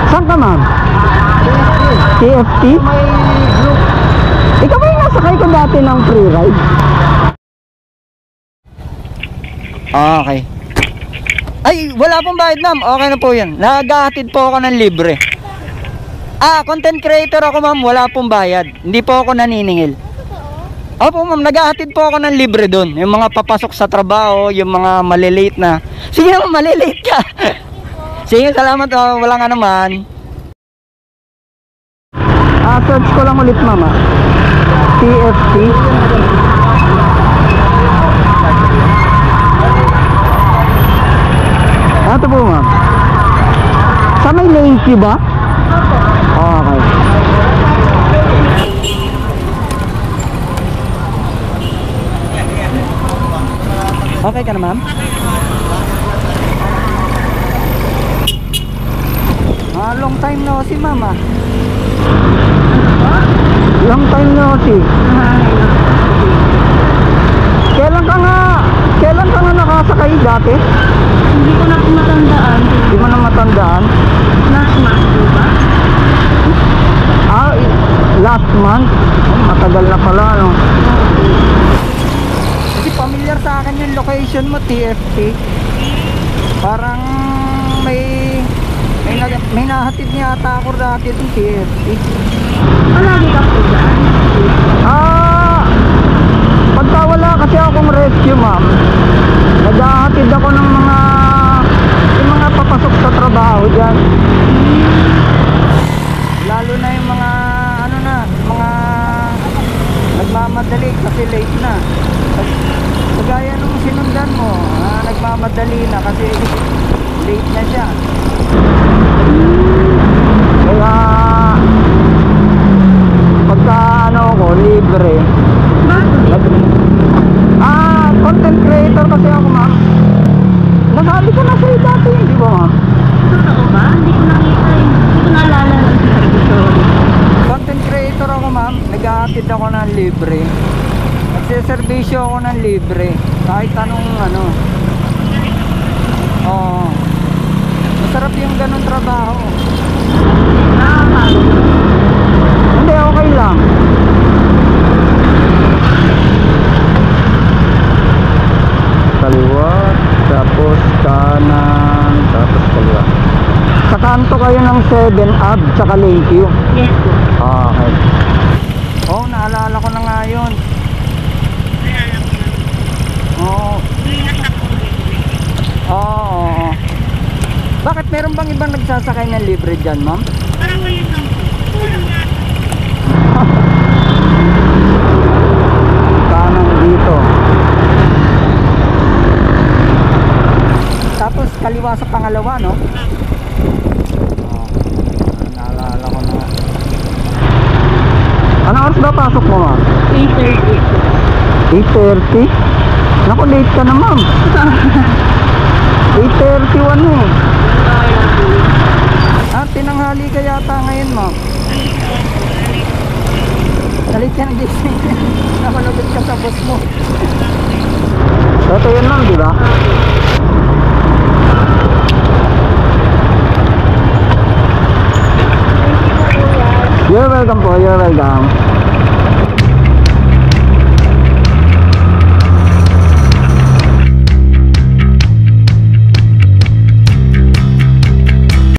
Saan ka, ma'am? TFT? May group. Ikaw ba yung nasakay ko dati ng free ride? Okay. Ay, wala pong bayad, ma'am. Okay na po yan. Nagahatid po ako ng libre. Content creator ako, ma'am. Wala pong bayad. Hindi po ako naniningil. Opo, ma'am. Nagahatid po ako ng libre doon. Yung mga papasok sa trabaho, yung mga malilate na. Sige naman, malilate ka. Sige, salamat. Wala nga naman. Search ko lang ulit, mama. TFT. Ito po, ma'am. Sa may lane queue ba? Okay. Okay ka na, ma'am? Long time no see, mama. Long time no see. Kailan ka nga nakasakay dati? Hindi ko na matandaan. Hindi mo na matandaan? Last month, diba? Last month? Matagal na pala, no? Kasi familiar sa akin yung location mo, TFT. Parang may nahatid niya ata ako dati yung TFT. Lagi ka po dyan? Pagka wala kasi akong rescue, ma'am, naghahatid ako ng yung mga papasok sa trabaho dyan. Lalo na yung mga mga nagmamadali kasi late na. Kagaya nung sinundan mo, nagmamadali na kasi late na siya. Kaya pagka ko libre. Content creator kasi ako, ma'am. Nasabi ko na sa'yo dati, hindi ba, ma'am? Totoo ba? Hindi ko nakita yun. Hindi ko naalala lang sa sorry. Content creator ako, ma'am. Naghahatid ako ng libre. Nagsiservisyo ako ng libre. Kahit anong masarap yung ganun trabaho. Hindi, okay lang. Kaliwa, tapos kanan, tapos kaliwa. Sa kanto kayo ng 7 Ab, tsaka Lane Q. Yes po. Okay. Naalala ko na nga yun. Oo. Bakit meron bang ibang nagsasakay ng libre dyan, ma'am? Parang ngayon lang po. Kanan dito. Tapos kaliwa sa pangalawa, no? Naalala ko na. Anong oras ba pasok mo, ma'am? 8:30. 8:30? Naku, late ka na, ma'am. 8:31 eh. Tinanghali ka yata ngayon, ma'am. Nalit ka ng gising. Nakalabit ka sa boss mo. Ito yun, ma'am, di ba? You're welcome po, you're welcome.